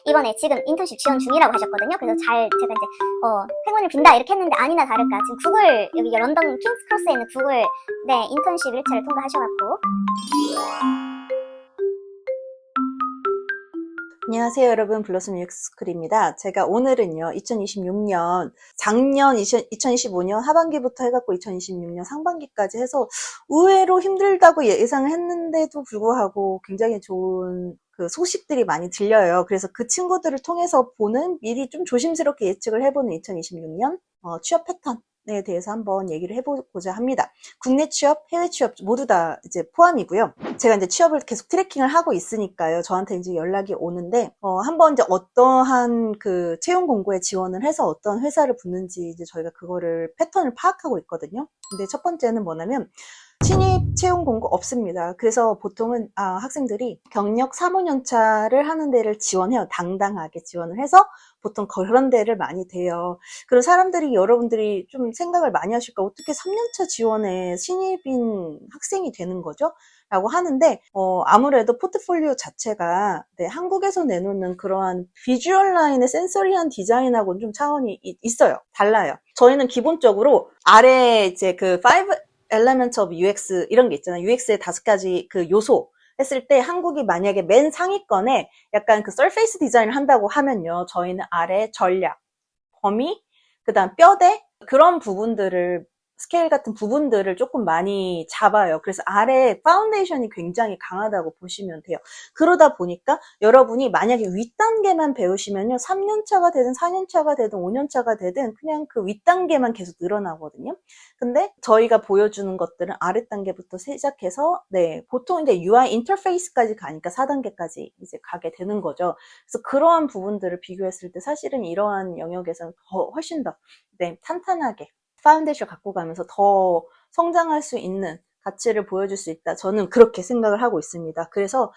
이번에 지금 인턴십 지원 중이라고 하셨거든요. 그래서 제가 이제 행운을 빈다 이렇게 했는데 아니나 다를까 지금 구글 여기 런던 킹스 크로스에 있는 구글 네 인턴십 1차를 통과하셔갖고. 안녕하세요 여러분, 블러썸 UX스쿨입니다. 제가 오늘은요 2026년 작년 2025년 하반기부터 해갖고 2026년 상반기까지 해서 의외로 힘들다고 예상을 했는데도 불구하고 굉장히 좋은 그 소식들이 많이 들려요. 그래서 그 친구들을 통해서 보는, 미리 좀 조심스럽게 예측을 해보는 2026년 취업 패턴에 대해서 한번 얘기를 해보고자 합니다. 국내 취업, 해외 취업 모두 다 이제 포함이고요. 제가 이제 취업을 계속 트래킹을 하고 있으니까요. 저한테 이제 연락이 오는데, 한번 이제 어떠한 그 채용 공고에 지원을 해서 어떤 회사를 붙는지 이제 저희가 그거를 패턴을 파악하고 있거든요. 근데 첫 번째는 뭐냐면, 신입 채용 공고 없습니다. 그래서 보통은 학생들이 경력 3, 5년차를 하는 데를 지원해요. 당당하게 지원을 해서 보통 그런 데를 많이 돼요. 그리고 사람들이, 여러분들이 좀 생각을 많이 하실 거예요. 어떻게 3년차 지원에 신입인 학생이 되는 거죠? 라고 하는데, 아무래도 포트폴리오 자체가 한국에서 내놓는 그러한 비주얼 라인의 센서리한 디자인하고는 좀 차원이 있어요. 달라요. 저희는 기본적으로 아래 이제 그 5 Elements of UX 이런 게 있잖아요. UX의 5가지 그 요소 했을 때, 한국이 만약에 맨 상위권에 약간 그 서페이스 디자인을 한다고 하면요, 저희는 아래 전략, 범위, 그 다음 뼈대, 그런 부분들을, 스케일 같은 부분들을 조금 많이 잡아요. 그래서 아래 파운데이션이 굉장히 강하다고 보시면 돼요. 그러다 보니까 여러분이 만약에 윗단계만 배우시면요, 3년차가 되든 4년차가 되든 5년차가 되든 그냥 그 윗단계만 계속 늘어나거든요. 근데 저희가 보여주는 것들은 아랫단계부터 시작해서, 보통 이제 UI 인터페이스까지 가니까 4단계까지 이제 가게 되는 거죠. 그래서 그러한 부분들을 비교했을 때 사실은 이러한 영역에서는 훨씬 더 탄탄하게 파운데이션 갖고 가면서 더 성장할 수 있는 가치를 보여줄 수 있다. 저는 그렇게 생각을 하고 있습니다. 그래서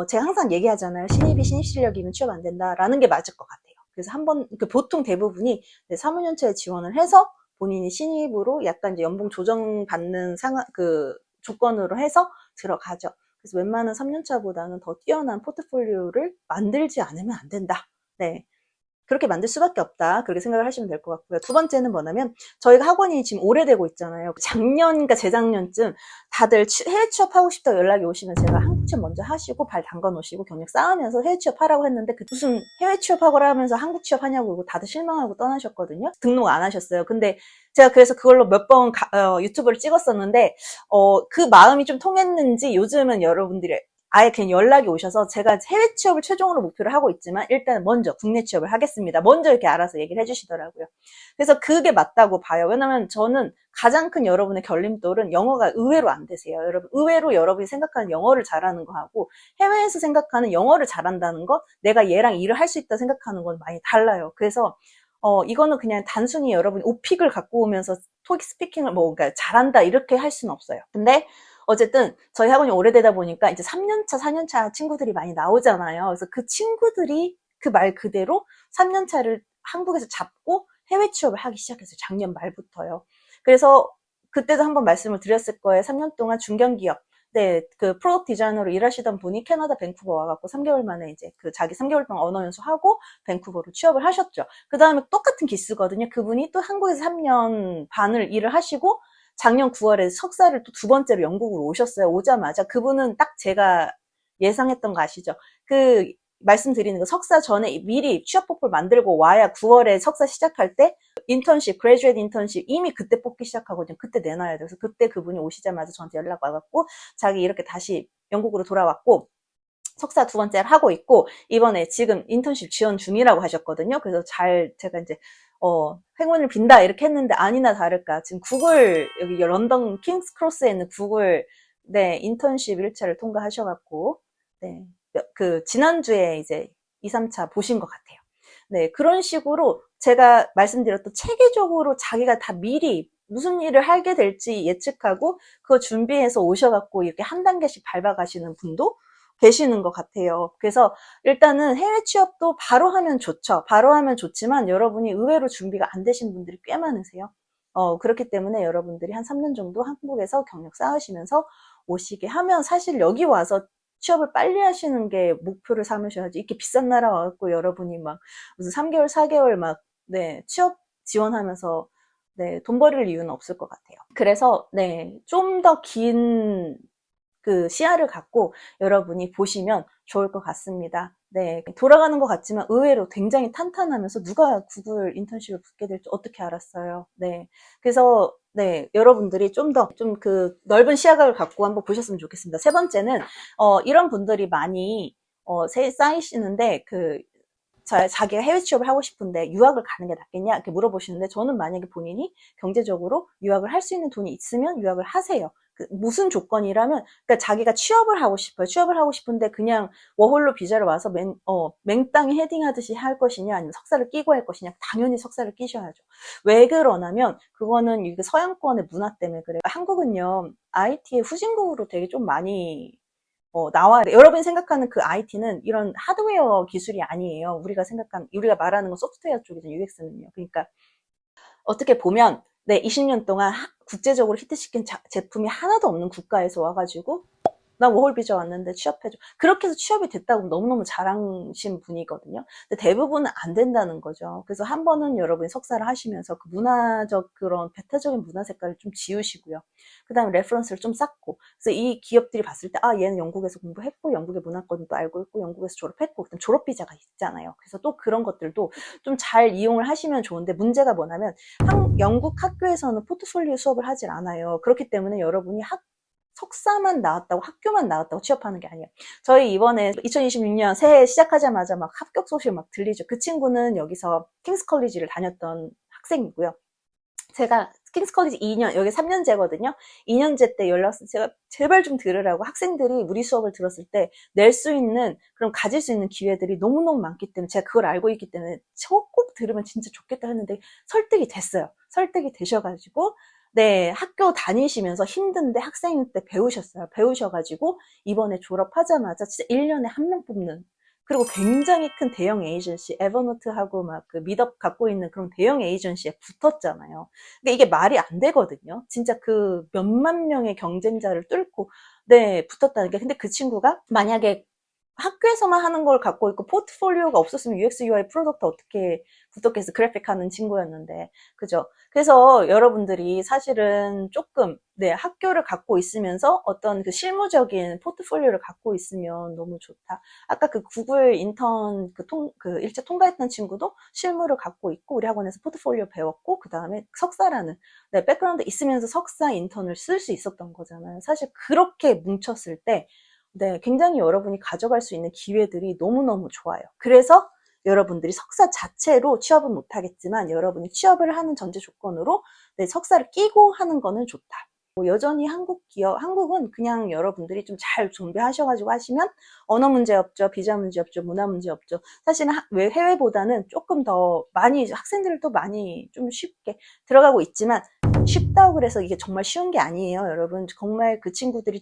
제가 항상 얘기하잖아요. 신입이 신입 실력이면 취업 안 된다라는 게 맞을 것 같아요. 그래서 한번 보통 대부분이 3, 5년차에 지원을 해서 본인이 신입으로 약간 이제 연봉 조정받는 그 조건으로 해서 들어가죠. 그래서 웬만한 3년차보다는 더 뛰어난 포트폴리오를 만들지 않으면 안 된다. 그렇게 만들 수밖에 없다. 그렇게 생각을 하시면 될 것 같고요. 두 번째는 뭐냐면, 저희가 학원이 지금 오래되고 있잖아요. 작년인가 재작년쯤 다들 해외 취업하고 싶다고 연락이 오시면 제가 한국 취업 먼저 하시고 발 담가 놓으시고 경력 쌓으면서 해외 취업하라고 했는데, 무슨 해외 취업하고 하면서 한국 취업하냐고 그러고 다들 실망하고 떠나셨거든요. 등록 안 하셨어요. 근데 제가 그래서 그걸로 몇 번 유튜브를 찍었었는데, 그 마음이 좀 통했는지 요즘은 여러분들이 아예 그냥 연락이 오셔서, 제가 해외 취업을 최종으로 목표를 하고 있지만 일단 먼저 국내 취업을 하겠습니다. 먼저 이렇게 알아서 얘기를 해주시더라고요. 그래서 그게 맞다고 봐요. 왜냐면 저는 가장 큰 여러분의 결림돌은 영어가 의외로 안 되세요. 여러분, 의외로 여러분이 생각하는 영어를 잘하는 거하고 해외에서 생각하는 영어를 잘한다는 거, 내가 얘랑 일을 할 수 있다 생각하는 건 많이 달라요. 그래서 이거는 그냥 단순히 여러분이 오픽을 갖고 오면서 토익 스피킹을 그러니까 잘한다 이렇게 할 수는 없어요. 근데 어쨌든 저희 학원이 오래되다 보니까 이제 3년차, 4년차 친구들이 많이 나오잖아요. 그래서 그 친구들이 그 말 그대로 3년차를 한국에서 잡고 해외 취업을 하기 시작했어요. 작년 말부터요. 그래서 그때도 한번 말씀을 드렸을 거예요. 3년 동안 중견기업, 그 프로덕트 디자이너로 일하시던 분이 캐나다 밴쿠버 와갖고 3개월 만에 이제 그 자기 3개월 동안 언어 연수하고 밴쿠버로 취업을 하셨죠. 그 다음에 똑같은 기수거든요. 그분이 또 한국에서 3년 반을 일을 하시고 작년 9월에 석사를 또 두 번째로 영국으로 오셨어요. 오자마자 그분은 딱 제가 예상했던 거 아시죠? 그 말씀드리는 거, 석사 전에 미리 취업 포폴 만들고 와야 9월에 석사 시작할 때 인턴십, 그레주에이트 인턴십 이미 그때 뽑기 시작하거든요. 그때 내놔야 돼요. 그래서 그때 그분이 오시자마자 저한테 연락 와갖고 자기 이렇게 다시 영국으로 돌아왔고 석사 두 번째를 하고 있고, 이번에 지금 인턴십 지원 중이라고 하셨거든요. 그래서 제가 이제 행운을 빈다 이렇게 했는데 아니나 다를까 지금 구글, 여기 런던 킹스 크로스에 있는 구글 인턴십 1차를 통과하셔갖고 그 지난주에 이제 2, 3차 보신 것 같아요. 그런 식으로 제가 말씀드렸던 체계적으로 자기가 다 미리 무슨 일을 하게 될지 예측하고 그거 준비해서 오셔갖고 이렇게 한 단계씩 밟아가시는 분도 계시는 것 같아요. 그래서 일단은 해외 취업도 바로 하면 좋죠. 바로 하면 좋지만 여러분이 의외로 준비가 안 되신 분들이 꽤 많으세요. 그렇기 때문에 여러분들이 한 3년 정도 한국에서 경력 쌓으시면서 오시게 하면 사실 여기 와서 취업을 빨리 하시는 게 목표를 삼으셔야지. 이렇게 비싼 나라 와갖고 여러분이 막 무슨 3개월, 4개월 막, 네, 취업 지원하면서, 네, 돈 버릴 이유는 없을 것 같아요. 그래서, 네, 좀 더 긴 그 시야를 갖고 여러분이 보시면 좋을 것 같습니다. 네, 돌아가는 것 같지만 의외로 굉장히 탄탄하면서 누가 구글 인턴십을 붙게 될지 어떻게 알았어요. 네, 그래서 네, 여러분들이 좀 더 좀 그 넓은 시야각을 갖고 한번 보셨으면 좋겠습니다. 세 번째는 이런 분들이 많이 쌓이시는데 자기가 해외 취업을 하고 싶은데 유학을 가는 게 낫겠냐 이렇게 물어보시는데 저는 만약에 본인이 경제적으로 유학을 할 수 있는 돈이 있으면 유학을 하세요. 무슨 조건이라면, 그러니까 자기가 취업을 하고 싶어요. 취업을 하고 싶은데 그냥 워홀로 비자를 와서 맹땅에 헤딩하듯이 할 것이냐, 아니면 석사를 끼고 할 것이냐. 당연히 석사를 끼셔야죠. 왜 그러냐면, 그거는 이게 서양권의 문화 때문에 그래요. 한국은요, IT의 후진국으로 되게 좀 많이 나와야 돼. 여러분이 생각하는 그 IT는 이런 하드웨어 기술이 아니에요. 우리가 말하는 건 소프트웨어 쪽이죠, UX는요. 그러니까, 어떻게 보면, 네, 20년 동안 국제적으로 히트시킨 제품이 하나도 없는 국가에서 와가지고, 나 워홀 비자 왔는데 취업해줘. 그렇게 해서 취업이 됐다고 너무너무 자랑하신 분이거든요. 근데 대부분은 안 된다는 거죠. 그래서 한 번은 여러분이 석사를 하시면서 그 문화적 그런 배타적인 문화 색깔을 좀 지우시고요. 그 다음에 레퍼런스를 좀 쌓고. 그래서 이 기업들이 봤을 때, 얘는 영국에서 공부했고, 영국의 문화권도 알고 있고, 영국에서 졸업했고, 그다음 졸업 비자가 있잖아요. 그래서 또 그런 것들도 좀 잘 이용을 하시면 좋은데, 문제가 뭐냐면, 영국 학교에서는 포트폴리오 수업을 하질 않아요. 그렇기 때문에 여러분이 석사만 나왔다고, 학교만 나왔다고 취업하는 게 아니에요. 저희 이번에 2026년 새해 시작하자마자 막 합격 소식 막 들리죠. 그 친구는 여기서 킹스 컬리지를 다녔던 학생이고요. 제가 킹스 컬리지 2년, 여기 3년제거든요. 2년제 때 제가 제발 좀 들으라고, 학생들이 우리 수업을 들었을 때 낼 수 있는, 그럼 가질 수 있는 기회들이 너무너무 많기 때문에 제가 그걸 알고 있기 때문에 꼭 들으면 진짜 좋겠다 했는데 설득이 됐어요. 설득이 되셔가지고, 네, 학교 다니시면서 힘든데 학생일 때 배우셨어요. 배우셔가지고 이번에 졸업하자마자 진짜 1년에 한 명 뽑는, 그리고 굉장히 큰 대형 에이전시, 에버노트하고 막 그 미덥 갖고 있는 그런 대형 에이전시에 붙었잖아요. 근데 이게 말이 안 되거든요. 진짜 그 몇만 명의 경쟁자를 뚫고, 네, 붙었다는 게. 근데 그 친구가 만약에 학교에서만 하는 걸 갖고 있고 포트폴리오가 없었으면 UX, UI 프로덕트 어떻게 붙었겠어. 그래픽 하는 친구였는데. 그죠? 그래서 여러분들이 사실은 조금, 네, 학교를 갖고 있으면서 어떤 그 실무적인 포트폴리오를 갖고 있으면 너무 좋다. 아까 그 구글 인턴 그 일제 통과했던 친구도 실무를 갖고 있고 우리 학원에서 포트폴리오 배웠고 그 다음에 석사라는, 네, 백그라운드 있으면서 석사 인턴을 쓸 수 있었던 거잖아요. 사실 그렇게 뭉쳤을 때, 네, 굉장히 여러분이 가져갈 수 있는 기회들이 너무너무 좋아요. 그래서 여러분들이 석사 자체로 취업은 못하겠지만 여러분이 취업을 하는 전제 조건으로, 네, 석사를 끼고 하는 거는 좋다. 여전히 한국은 그냥 여러분들이 좀 잘 준비하셔가지고 하시면 언어 문제 없죠, 비자 문제 없죠, 문화 문제 없죠. 사실은 해외보다는 조금 더 많이, 학생들도 많이 좀 쉽게 들어가고 있지만, 쉽다고 그래서 이게 정말 쉬운 게 아니에요, 여러분. 정말 그 친구들이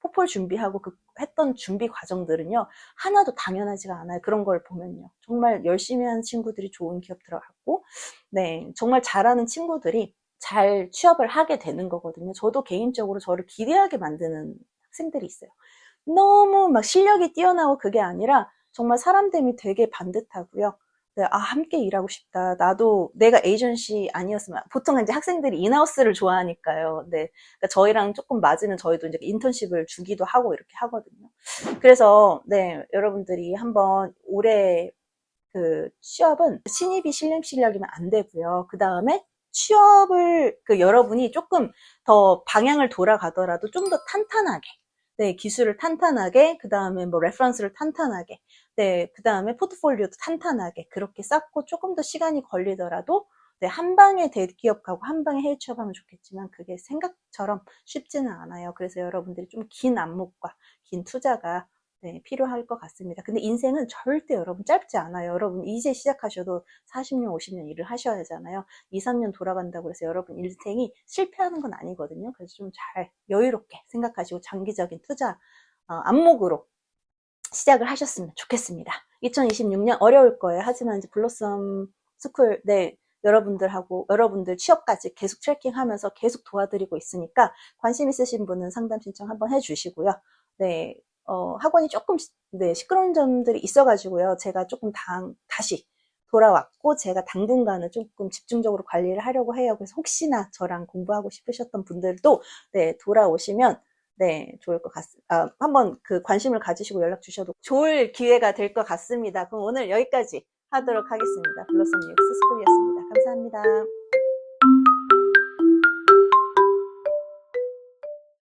포폴 준비하고 했던 준비 과정들은요, 하나도 당연하지가 않아요. 그런 걸 보면요. 정말 열심히 하는 친구들이 좋은 기업 들어갔고, 네, 정말 잘하는 친구들이 잘 취업을 하게 되는 거거든요. 저도 개인적으로 저를 기대하게 만드는 학생들이 있어요. 너무 막 실력이 뛰어나고 그게 아니라 정말 사람됨이 되게 반듯하고요. 네, 함께 일하고 싶다. 나도 내가 에이전시 아니었으면, 보통 이제 학생들이 인하우스를 좋아하니까요. 네, 그러니까 저희랑 조금 맞으면 저희도 이제 인턴십을 주기도 하고 이렇게 하거든요. 그래서 네, 여러분들이 한번 올해 그 취업은 신입이 실력이면 안 되고요. 그 다음에 취업을 여러분이 조금 더 방향을 돌아가더라도 좀 더 탄탄하게, 네, 기술을 탄탄하게, 그 다음에 뭐 레퍼런스를 탄탄하게, 네, 그 다음에 포트폴리오도 탄탄하게 그렇게 쌓고 조금 더 시간이 걸리더라도, 네, 한 방에 대기업 가고 한 방에 해외 취업하면 좋겠지만 그게 생각처럼 쉽지는 않아요. 그래서 여러분들이 좀 긴 안목과 긴 투자가, 네, 필요할 것 같습니다. 근데 인생은 절대 여러분 짧지 않아요. 여러분 이제 시작하셔도 40년, 50년 일을 하셔야 되잖아요. 2, 3년 돌아간다고 해서 여러분 인생이 실패하는 건 아니거든요. 그래서 좀 잘 여유롭게 생각하시고 장기적인 투자 안목으로 시작을 하셨으면 좋겠습니다. 2026년 어려울 거예요. 하지만 이제 블로썸 스쿨, 네, 여러분들 취업까지 계속 트래킹하면서 계속 도와드리고 있으니까 관심 있으신 분은 상담 신청 한번 해주시고요. 네, 학원이 조금 네, 시끄러운 점들이 있어가지고요. 제가 조금 다시 돌아왔고 제가 당분간은 조금 집중적으로 관리를 하려고 해요. 그래서 혹시나 저랑 공부하고 싶으셨던 분들도 네, 돌아오시면 네, 좋을 것 같습니다. 한번 그 관심을 가지시고 연락 주셔도 좋을 기회가 될 것 같습니다. 그럼 오늘 여기까지 하도록 하겠습니다. 블러썸 UX 스쿨이었습니다. 감사합니다.